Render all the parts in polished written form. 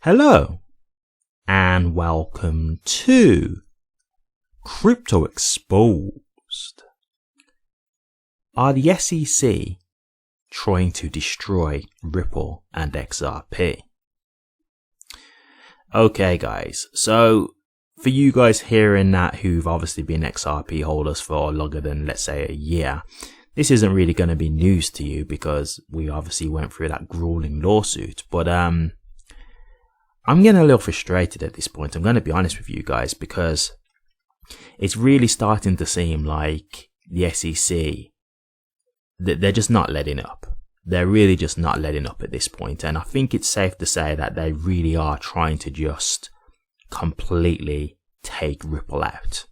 Hello and welcome to Crypto Exposed. Are the SEC trying to destroy Ripple and XRP? Okay guys, so for you guys hearing that who've obviously been XRP holders for longer than, let's say, a year, this isn't really going to be news to you because we obviously went through that grueling lawsuit. But I'm getting a little frustrated at this point. I'm going to be honest with you guys, because it's really starting to seem like the SEC, they're just not letting up. They're really just not letting up at this point. And I think it's safe to say that they really are trying to just completely take Ripple out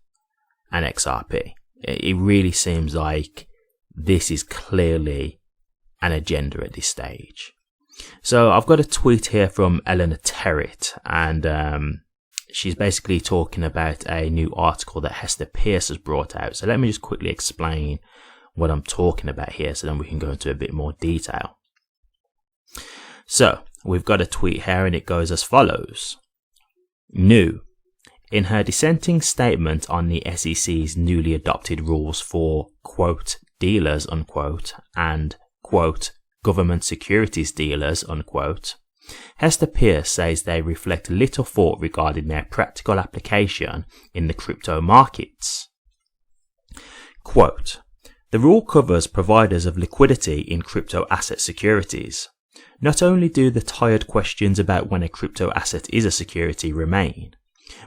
and XRP. It really seems like this is clearly an agenda at this stage. So I've got a tweet here from Eleanor Terrett, and she's basically talking about a new article that Hester Peirce has brought out. So let me just quickly explain what I'm talking about here, so then we can go into a bit more detail. So we've got a tweet here, and it goes as follows. New. In her dissenting statement on the SEC's newly adopted rules for, quote, dealers, unquote, and, quote, government securities dealers, unquote, Hester Peirce says they reflect little thought regarding their practical application in the crypto markets. Quote, the rule covers providers of liquidity in crypto asset securities. Not only do the tired questions about when a crypto asset is a security remain,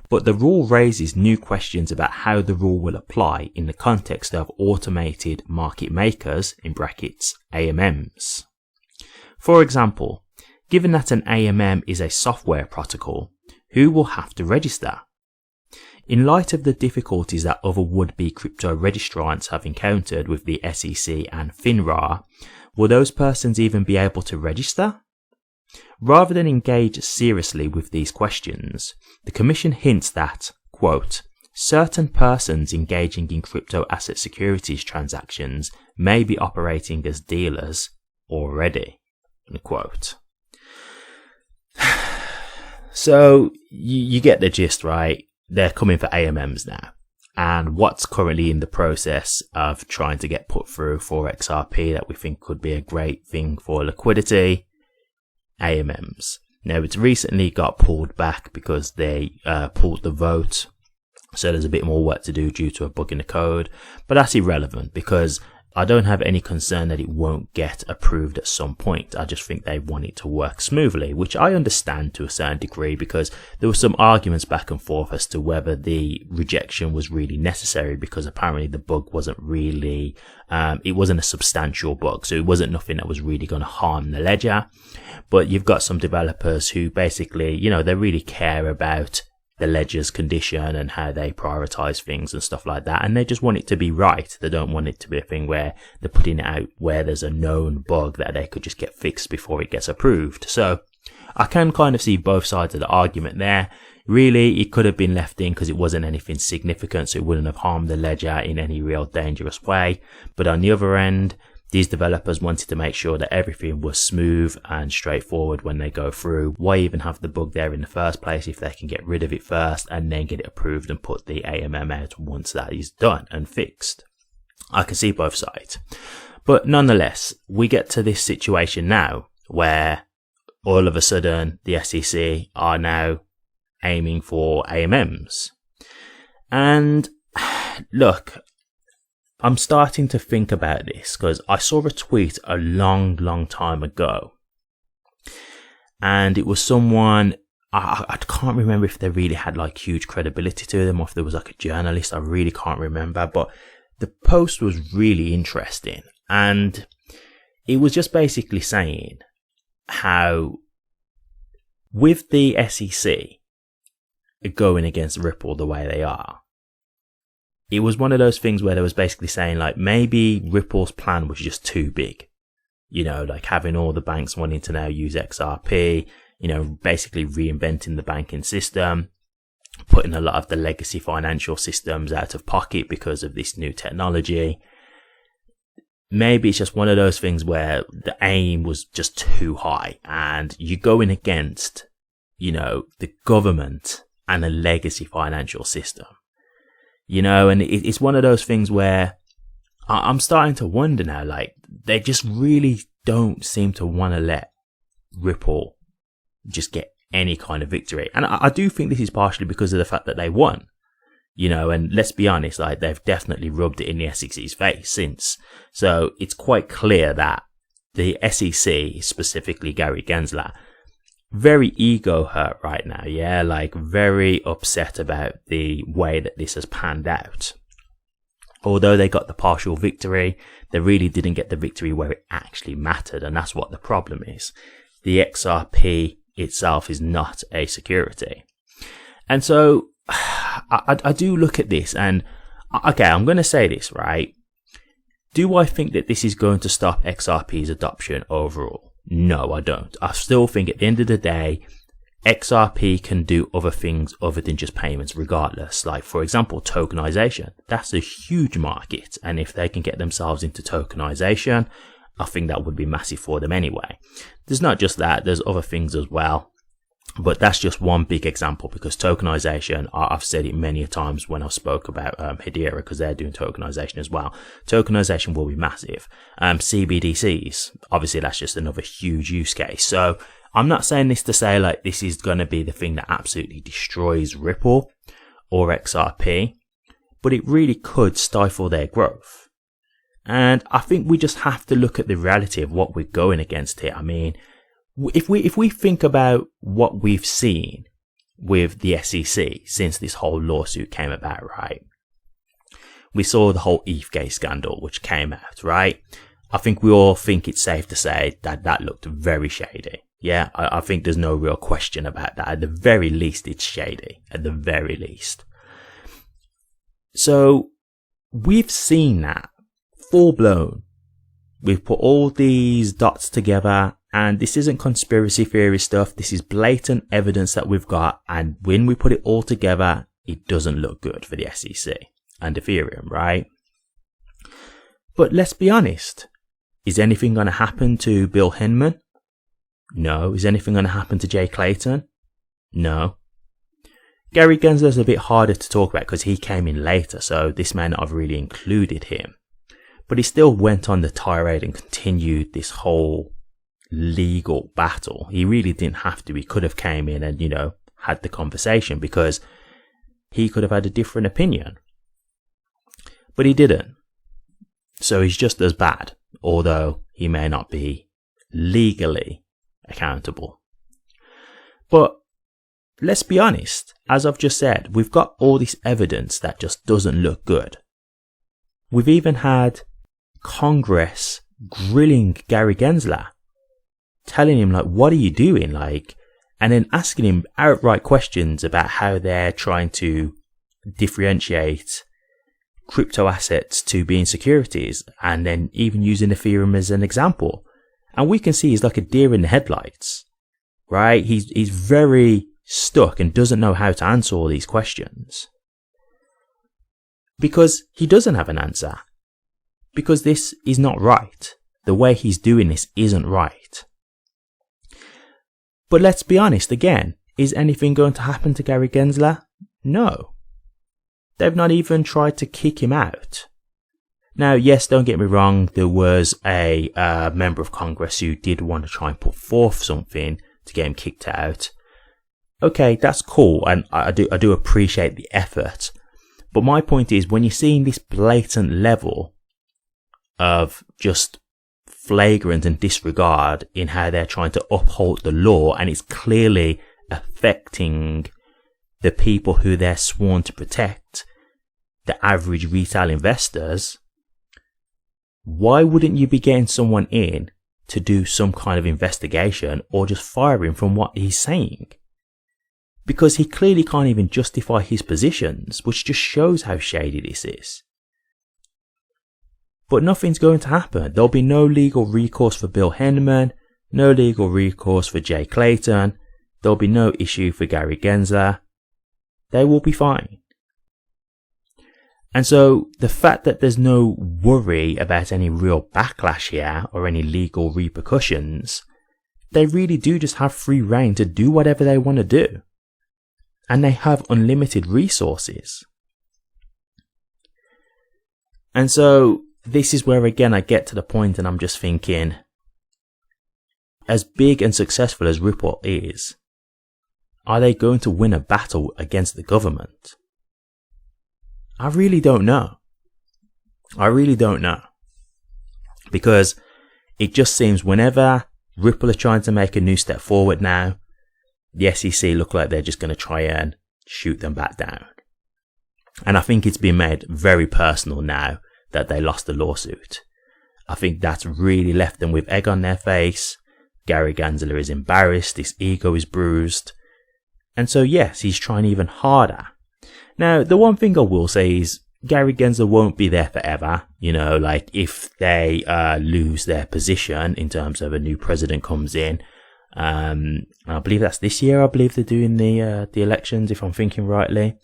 but the rule raises new questions about how the rule will apply in the context of automated market makers, in brackets, AMMs. For example, given that an AMM is a software protocol, who will have to register? In light of the difficulties that other would-be crypto registrants have encountered with the SEC and FINRA, will those persons even be able to register? Rather than engage seriously with these questions, the Commission hints that, quote, certain persons engaging in crypto asset securities transactions may be operating as dealers already, unquote. So you get the gist, right? They're coming for AMMs now. And what's currently in the process of trying to get put through for XRP that we think could be a great thing for liquidity? AMMs. Now, it's recently got pulled back because they pulled the vote, so there's a bit more work to do due to a bug in the code, but that's irrelevant because I don't have any concern that it won't get approved at some point. I just think they want it to work smoothly, which I understand to a certain degree, because there were some arguments back and forth as to whether the rejection was really necessary, because apparently the bug wasn't really, it wasn't a substantial bug, so it wasn't nothing that was really going to harm the ledger. But you've got some developers who basically, you know, they really care about the ledger's condition and how they prioritize things and stuff like that, and they just want it to be right. They don't want it to be a thing where they're putting it out where there's a known bug that they could just get fixed before it gets approved. So I can kind of see both sides of the argument there. Really, it could have been left in because it wasn't anything significant, so it wouldn't have harmed the ledger in any real dangerous way. But on the other end, these developers wanted to make sure that everything was smooth and straightforward when they go through. Why even have the bug there in the first place if they can get rid of it first and then get it approved and put the AMM out once that is done and fixed? I can see both sides. But nonetheless, we get to this situation now where all of a sudden the SEC are now aiming for AMMs. And look, I'm starting to think about this because I saw a tweet a long time ago, and it was someone, I can't remember if they really had like huge credibility to them or if there was like a journalist, I really can't remember, but the post was really interesting, and it was just basically saying how with the SEC going against Ripple the way they are, it was one of those things where they was basically saying like maybe Ripple's plan was just too big. You know, like having all the banks wanting to now use XRP, you know, basically reinventing the banking system, putting a lot of the legacy financial systems out of pocket because of this new technology. Maybe it's just one of those things where the aim was just too high and you're going against the government and a legacy financial system. And it's one of those things where I'm starting to wonder now, like, they just really don't seem to want to let Ripple just get any kind of victory. And I do think this is partially because of the fact that they won, and let's be honest, like, they've definitely rubbed it in the SEC's face since. So it's quite clear that the SEC, specifically Gary Gensler, very ego hurt right now. Yeah, like, very upset about the way that this has panned out. Although they got the partial victory, they really didn't get the victory where it actually mattered. And that's what the problem is. The XRP itself is not a security. And so I do look at this and, okay, I'm going to say this, right? Do I think that this is going to stop XRP's adoption overall? No, I don't. I still think at the end of the day, XRP can do other things other than just payments regardless. Like, for example, tokenization. That's a huge market. And if they can get themselves into tokenization, I think that would be massive for them anyway. There's not just that, there's other things as well. But that's just one big example, because tokenization, I've said it many times when I spoke about Hedera, because they're doing tokenization as well. Tokenization will be massive. CBDCs, obviously that's just another huge use case. So I'm not saying this to say like this is going to be the thing that absolutely destroys Ripple or XRP, but it really could stifle their growth. And I think we just have to look at the reality of what we're going against here. I mean, if we think about what we've seen with the SEC since this whole lawsuit came about, right? We saw the whole ETHgate scandal which came out, right? I think we all think it's safe to say that that looked very shady. Yeah, I think there's no real question about that. At the very least, it's shady. At the very least. So we've seen that full blown. We've put all these dots together, and this isn't conspiracy theory stuff. This is blatant evidence that we've got. And when we put it all together, it doesn't look good for the SEC and Ethereum, right? But let's be honest. Is anything going to happen to Bill Hinman? No. Is anything going to happen to Jay Clayton? No. Gary Gensler is a bit harder to talk about because he came in later, so this may not have really included him. But he still went on the tirade and continued this whole legal battle. He really didn't have to. He could have came in and, had the conversation because he could have had a different opinion. But he didn't. So he's just as bad, although he may not be legally accountable. But let's be honest, as I've just said, we've got all this evidence that just doesn't look good. We've even had Congress grilling Gary Gensler, telling him, like, what are you doing? Like, and then asking him outright questions about how they're trying to differentiate crypto assets to being securities, and then even using Ethereum as an example. And we can see he's like a deer in the headlights, right? He's very stuck and doesn't know how to answer all these questions. Because he doesn't have an answer. Because this is not right. The way he's doing this isn't right. But let's be honest again, is anything going to happen to Gary Gensler? No. They've not even tried to kick him out. Now, yes, don't get me wrong, there was a member of Congress who did want to try and put forth something to get him kicked out. Okay, that's cool, and I do appreciate the effort. But my point is, when you're seeing this blatant level of just flagrant and disregard in how they're trying to uphold the law, and it's clearly affecting the people who they're sworn to protect, the average retail investors, why wouldn't you be getting someone in to do some kind of investigation or just fire him from what he's saying? Because he clearly can't even justify his positions, which just shows how shady this is. But nothing's going to happen. There'll be no legal recourse for Bill Hinman, no legal recourse for Jay Clayton, there'll be no issue for Gary Gensler. They will be fine. And so the fact that there's no worry about any real backlash here or any legal repercussions they really do just have free reign to do whatever they want to do. And they have unlimited resources. And so this is where again I get to the point and I'm just thinking, as big and successful as Ripple is, are they going to win a battle against the government? I really don't know. I really don't know. Because it just seems whenever Ripple are trying to make a new step forward now, the SEC look like they're just going to try and shoot them back down. And I think it's been made very personal now that they lost the lawsuit. I think that's really left them with egg on their face. Gary Gensler is embarrassed. His ego is bruised. And so yes, he's trying even harder. Now, the one thing I will say is Gary Gensler won't be there forever. You know, like if they lose their position in terms of a new president comes in, I believe that's this year. I believe they're doing the elections, if I'm thinking rightly.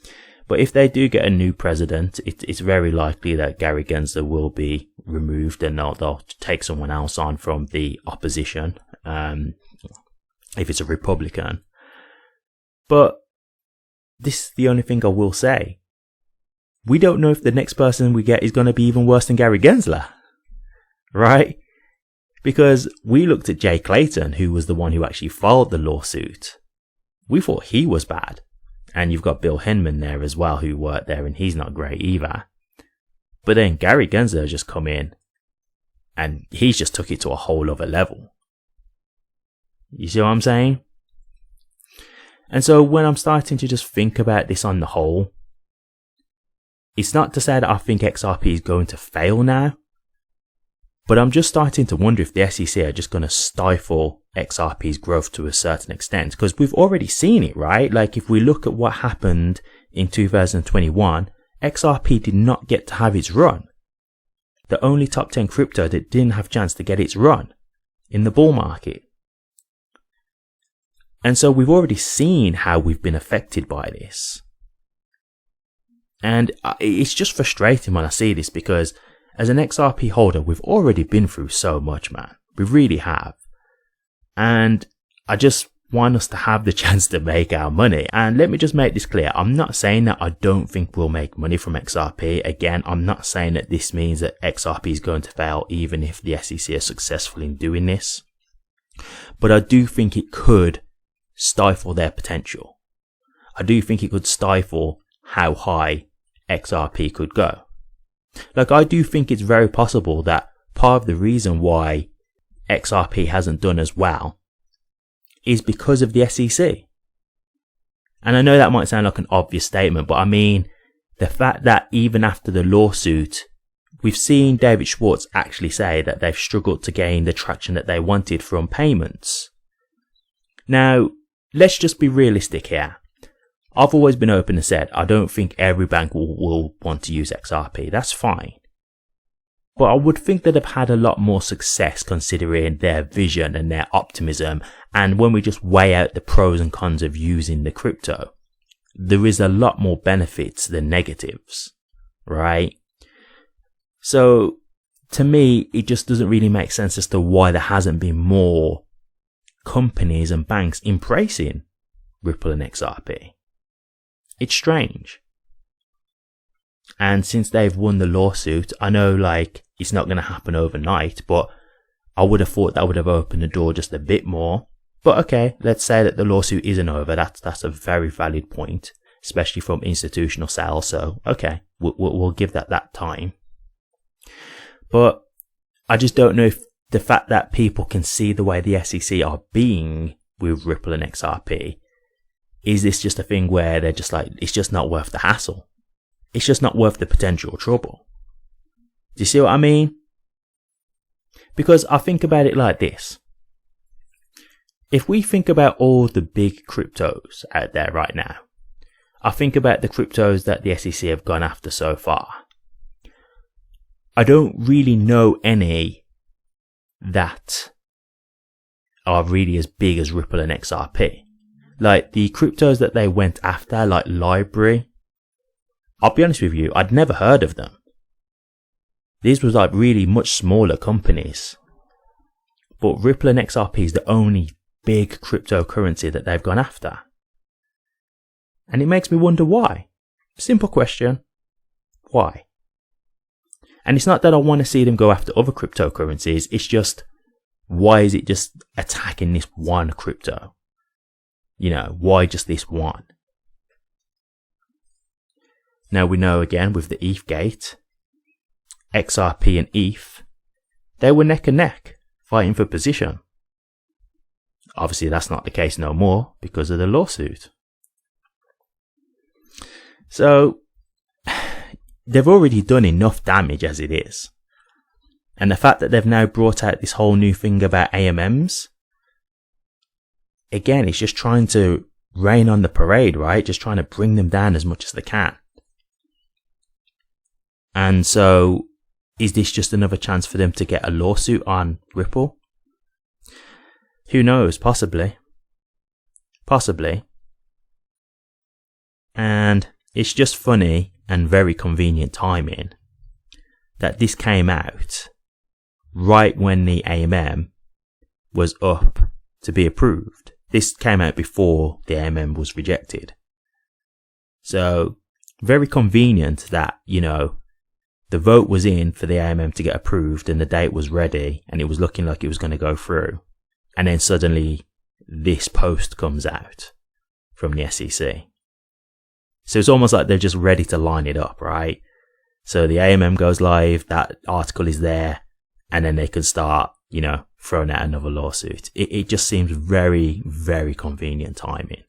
But if they do get a new president, it's very likely that Gary Gensler will be removed and they'll take someone else on from the opposition, if it's a Republican. But this is the only thing I will say. We don't know if the next person we get is going to be even worse than Gary Gensler, right? Because we looked at Jay Clayton, who was the one who actually filed the lawsuit. We thought he was bad. And you've got Bill Henman there as well, who worked there, and he's not great either. But then Gary Gensler just come in, and he's just took it to a whole other level. You see what I'm saying? And so when I'm starting to just think about this on the whole, it's not to say that I think XRP is going to fail now, but I'm just starting to wonder if the SEC are just going to stifle XRP's growth to a certain extent, because we've already seen it, right? Like if we look at what happened in 2021, XRP did not get to have its run. The only top 10 crypto that didn't have a chance to get its run in the bull market. And so we've already seen how we've been affected by this. And it's just frustrating when I see this, because as an XRP holder, we've already been through so much, man. We really have. And I just want us to have the chance to make our money. And let me just make this clear. I'm not saying that I don't think we'll make money from XRP. Again, I'm not saying that this means that XRP is going to fail even if the SEC are successful in doing this. But I do think it could stifle their potential. I do think it could stifle how high XRP could go. Like, I do think it's very possible that part of the reason why XRP hasn't done as well is because of the SEC. And I know that might sound like an obvious statement, but I mean, the fact that even after the lawsuit, we've seen David Schwartz actually say that they've struggled to gain the traction that they wanted from payments. Now, let's just be realistic here. I've always been open and said I don't think every bank will want to use XRP. That's fine. But I would think that they've had a lot more success considering their vision and their optimism. And when we just weigh out the pros and cons of using the crypto, there is a lot more benefits than negatives, right? So to me, it just doesn't really make sense as to why there hasn't been more companies and banks embracing Ripple and XRP. It's strange. And since they've won the lawsuit, I know like it's not going to happen overnight, but I would have thought that would have opened the door just a bit more. But okay, let's say that the lawsuit isn't over. That's a very valid point, especially from institutional sales. So okay, we'll give that time. But I just don't know if the fact that people can see the way the SEC are being with Ripple and XRP, is this just a thing where they're just like, it's just not worth the hassle? It's just not worth the potential trouble. Do you see what I mean? Because I think about it like this. If we think about all the big cryptos out there right now, I think about the cryptos that the SEC have gone after so far. I don't really know any that are really as big as Ripple and XRP. Like the cryptos that they went after, like Library, I'll be honest with you, I'd never heard of them. These was like really much smaller companies. But Ripple and XRP is the only big cryptocurrency that they've gone after. And it makes me wonder why. Simple question. Why? And it's not that I want to see them go after other cryptocurrencies. It's just, why is it just attacking this one crypto? Why just this one? Now we know again with the ETH gate, XRP and ETH, they were neck and neck, fighting for position. Obviously that's not the case no more because of the lawsuit. So they've already done enough damage as it is. And the fact that they've now brought out this whole new thing about AMMs, again, it's just trying to rain on the parade, right? Just trying to bring them down as much as they can. And so, is this just another chance for them to get a lawsuit on Ripple? Who knows? Possibly. Possibly. And it's just funny and very convenient timing that this came out right when the AMM was up to be approved. This came out before the AMM was rejected. So, very convenient that, the vote was in for the AMM to get approved and the date was ready and it was looking like it was going to go through. And then suddenly this post comes out from the SEC. So it's almost like they're just ready to line it up, right? So the AMM goes live, that article is there, and then they can start, throwing out another lawsuit. It just seems very, very convenient timing.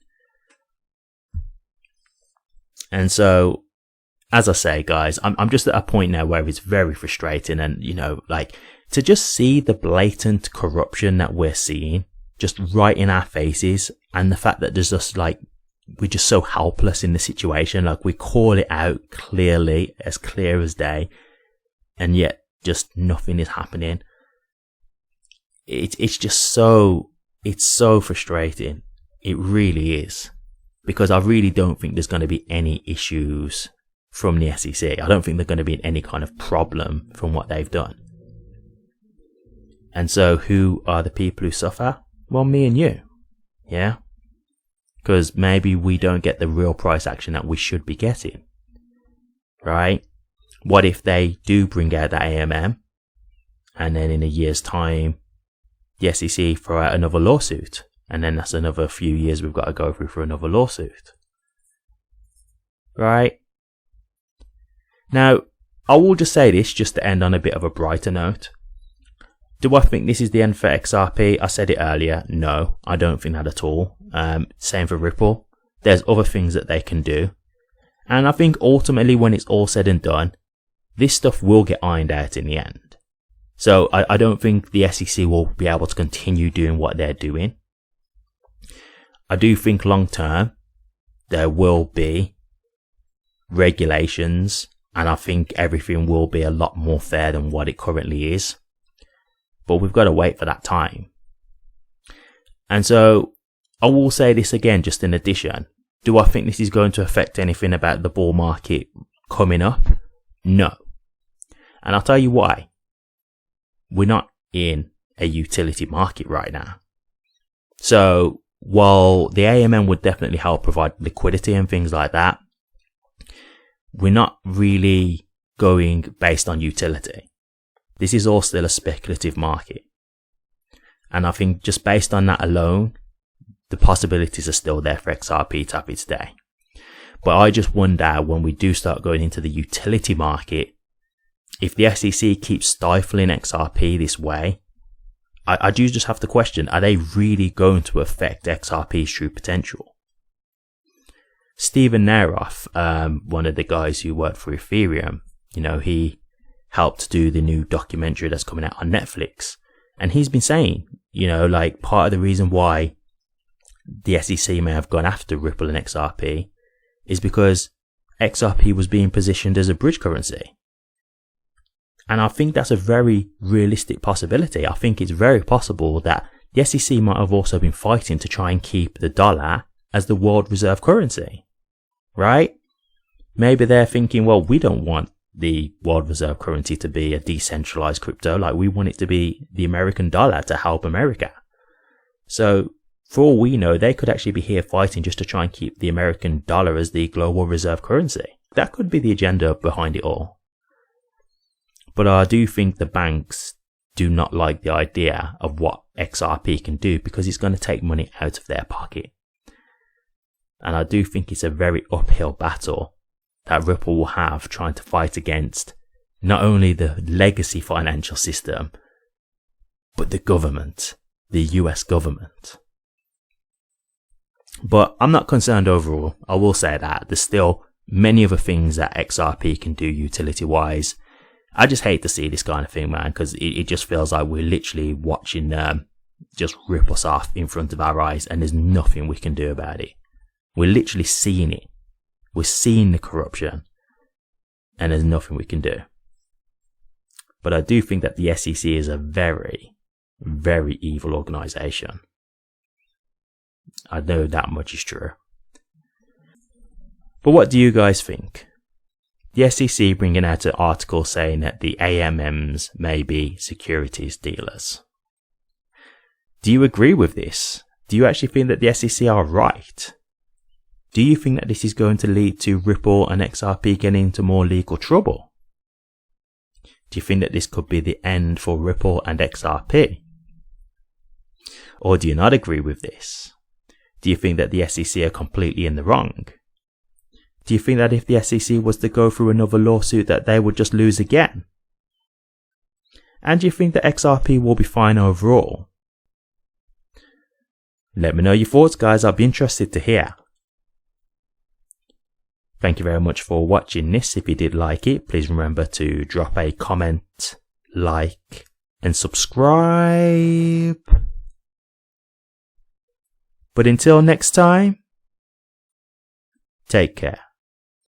And so, as I say, guys, I'm just at a point now where it's very frustrating and, to just see the blatant corruption that we're seeing just right in our faces, and the fact that there's just we're just so helpless in the situation. We call it out clearly, as clear as day, and yet just nothing is happening. It's so frustrating. It really is. Because I really don't think there's going to be any issues from the SEC. I don't think they're going to be in any kind of problem from what they've done. And so who are the people who suffer? Well, me and you. Yeah? Because maybe we don't get the real price action that we should be getting. Right? What if they do bring out the AMM and then in a year's time the SEC throw out another lawsuit, and then that's another few years we've got to go through for another lawsuit. Right? Now, I will just say this just to end on a bit of a brighter note. Do I think this is the end for XRP? I said it earlier. No, I don't think that at all. Same for Ripple. There's other things that they can do. And I think ultimately when it's all said and done, this stuff will get ironed out in the end. So I don't think the SEC will be able to continue doing what they're doing. I do think long term there will be regulations, and I think everything will be a lot more fair than what it currently is. But we've got to wait for that time. And so I will say this again, just in addition. Do I think this is going to affect anything about the bull market coming up? No. And I'll tell you why. We're not in a utility market right now. So while the AMM would definitely help provide liquidity and things like that, we're not really going based on utility. This is all still a speculative market. And I think just based on that alone, the possibilities are still there for XRP to have its day. But I just wonder when we do start going into the utility market, if the SEC keeps stifling XRP this way, I do just have to question, are they really going to affect XRP's true potential? Steven Neroff, one of the guys who worked for Ethereum, he helped do the new documentary that's coming out on Netflix. And he's been saying, part of the reason why the SEC may have gone after Ripple and XRP is because XRP was being positioned as a bridge currency. And I think that's a very realistic possibility. I think it's very possible that the SEC might have also been fighting to try and keep the dollar as the world reserve currency. Right? Maybe they're thinking, well, we don't want the world reserve currency to be a decentralized crypto. We want it to be the American dollar to help America. So For all we know, they could actually be here fighting just to try and keep the American dollar as the global reserve currency. That could be the agenda behind it all. But I do think the banks do not like the idea of what XRP can do, because it's going to take money out of their pocket. And I do think it's a very uphill battle that Ripple will have trying to fight against not only the legacy financial system, but the government, the US government. But I'm not concerned overall. I will say that there's still many other things that XRP can do utility wise. I just hate to see this kind of thing, man, because it just feels like we're literally watching them just rip us off in front of our eyes, and there's nothing we can do about it. We're literally seeing it. We're seeing the corruption, and there's nothing we can do. But I do think that the SEC is a very, very evil organization. I know that much is true. But what do you guys think? The SEC bringing out an article saying that the AMMs may be securities dealers. Do you agree with this? Do you actually think that the SEC are right? Do you think that this is going to lead to Ripple and XRP getting into more legal trouble? Do you think that this could be the end for Ripple and XRP? Or do you not agree with this? Do you think that the SEC are completely in the wrong? Do you think that if the SEC was to go through another lawsuit that they would just lose again? And do you think that XRP will be fine overall? Let me know your thoughts, guys. I'll be interested to hear. Thank you very much for watching this. If you did like it, please remember to drop a comment, like, and subscribe. But until next time, take care.